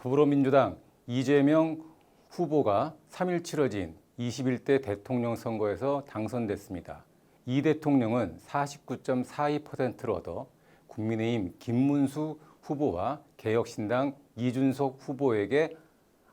더불어민주당 이재명 후보가 3일 치러진 21대 대통령 선거에서 당선됐습니다. 이 대통령은 49.42%를 얻어 국민의힘 김문수 후보와 개혁신당 이준석 후보에게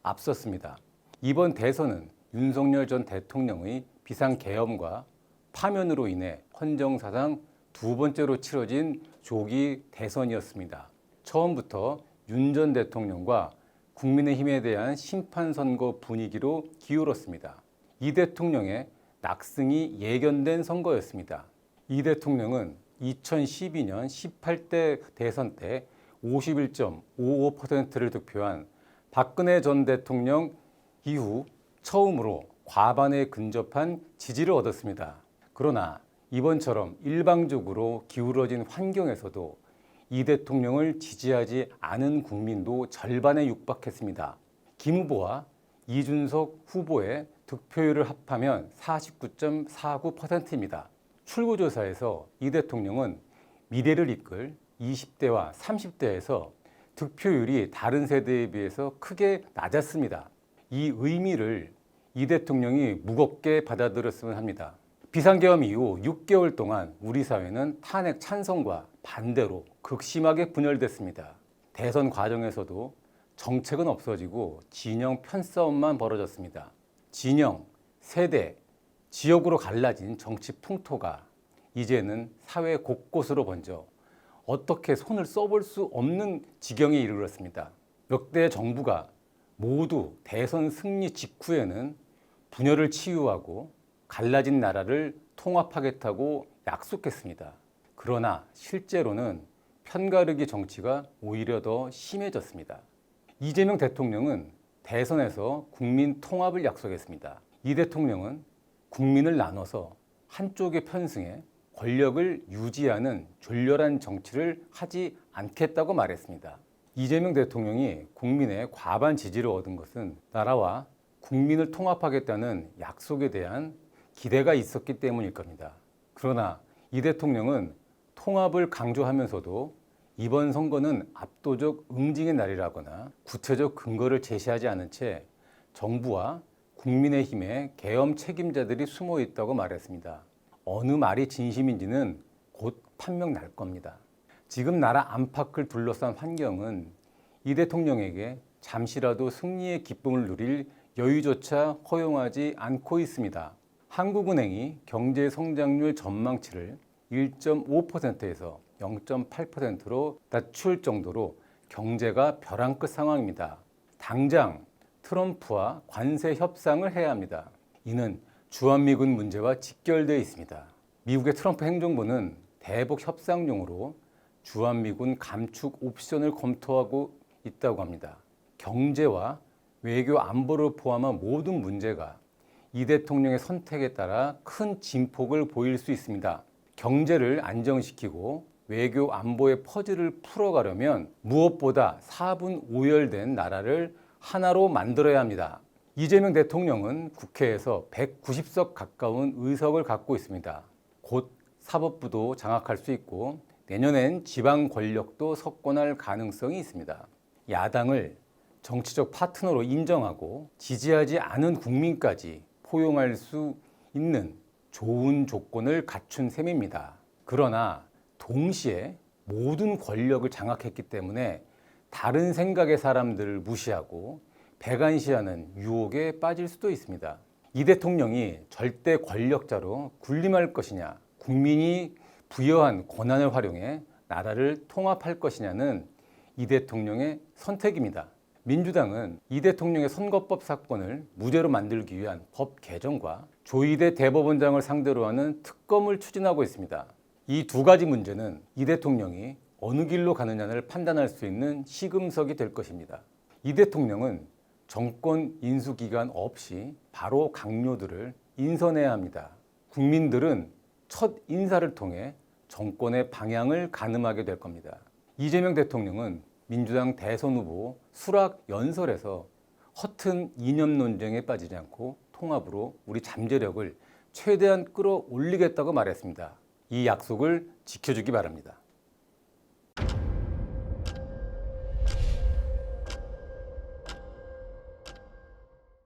앞섰습니다. 이번 대선은 윤석열 전 대통령의 비상계엄과 파면으로 인해 헌정사상 두 번째로 치러진 조기 대선이었습니다. 처음부터 윤 전 대통령과 국민의힘에 대한 심판선거 분위기로 기울었습니다. 이 대통령의 낙승이 예견된 선거였습니다. 이 대통령은 2012년 18대 대선 때 51.55%를 득표한 박근혜 전 대통령 이후 처음으로 과반에 근접한 지지를 얻었습니다. 그러나 이번처럼 일방적으로 기울어진 환경에서도 이 대통령을 지지하지 않은 국민도 절반에 육박했습니다. 김 후보와 이준석 후보의 득표율을 합하면 49.49%입니다. 출구조사에서 이 대통령은 미래를 이끌 20대와 30대에서 득표율이 다른 세대에 비해서 크게 낮았습니다. 이 의미를 이 대통령이 무겁게 받아들였으면 합니다. 비상계엄 이후 6개월 동안 우리 사회는 탄핵 찬성과 반대로 극심하게 분열됐습니다. 대선 과정에서도 정책은 없어지고 진영 편싸움만 벌어졌습니다. 진영, 세대, 지역으로 갈라진 정치 풍토가 이제는 사회 곳곳으로 번져 어떻게 손을 써볼 수 없는 지경에 이르렀습니다. 역대 정부가 모두 대선 승리 직후에는 분열을 치유하고 갈라진 나라를 통합하겠다고 약속했습니다. 그러나 실제로는 편가르기 정치가 오히려 더 심해졌습니다. 이재명 대통령은 대선에서 국민 통합을 약속했습니다. 이 대통령은 국민을 나눠서 한쪽에 편승해 권력을 유지하는 졸렬한 정치를 하지 않겠다고 말했습니다. 이재명 대통령이 국민의 과반 지지를 얻은 것은 나라와 국민을 통합하겠다는 약속에 대한 기대가 있었기 때문일 겁니다. 그러나 이 대통령은 통합을 강조하면서도 이번 선거는 압도적 응징의 날이라거나 구체적 근거를 제시하지 않은 채 정부와 국민의힘의 계엄 책임자들이 숨어 있다고 말했습니다. 어느 말이 진심인지는 곧 판명 날 겁니다. 지금 나라 안팎을 둘러싼 환경은 이 대통령에게 잠시라도 승리의 기쁨을 누릴 여유조차 허용하지 않고 있습니다. 한국은행이 경제 성장률 전망치를 1.5%에서 0.8%로 낮출 정도로 경제가 벼랑 끝 상황입니다. 당장 트럼프와 관세 협상을 해야 합니다. 이는 주한미군 문제와 직결되어 있습니다. 미국의 트럼프 행정부는 대북 협상용으로 주한미군 감축 옵션을 검토하고 있다고 합니다. 경제와 외교 안보를 포함한 모든 문제가 이 대통령의 선택에 따라 큰 진폭을 보일 수 있습니다. 경제를 안정시키고 외교 안보의 퍼즐을 풀어가려면 무엇보다 사분오열된 나라를 하나로 만들어야 합니다. 이재명 대통령은 국회에서 190석 가까운 의석을 갖고 있습니다. 곧 사법부도 장악할 수 있고 내년엔 지방 권력도 석권할 가능성이 있습니다. 야당을 정치적 파트너로 인정하고 지지하지 않은 국민까지 포용할 수 있는 좋은 조건을 갖춘 셈입니다. 그러나 동시에 모든 권력을 장악했기 때문에 다른 생각의 사람들을 무시하고 배관시하는 유혹에 빠질 수도 있습니다. 이 대통령이 절대 권력자로 군림할 것이냐, 국민이 부여한 권한을 활용해 나라를 통합할 것이냐는 이 대통령의 선택입니다. 민주당은 이 대통령의 선거법 사건을 무죄로 만들기 위한 법 개정과 조희대 대법원장을 상대로 하는 특검을 추진하고 있습니다. 이 두 가지 문제는 이 대통령이 어느 길로 가느냐를 판단할 수 있는 시금석이 될 것입니다. 이 대통령은 정권 인수 기간 없이 바로 강요들을 인선해야 합니다. 국민들은 첫 인사를 통해 정권의 방향을 가늠하게 될 겁니다. 이재명 대통령은 민주당 대선 후보 수락 연설에서 허튼 이념 논쟁에 빠지지 않고 통합으로 우리 잠재력을 최대한 끌어올리겠다고 말했습니다. 이 약속을 지켜주기 바랍니다.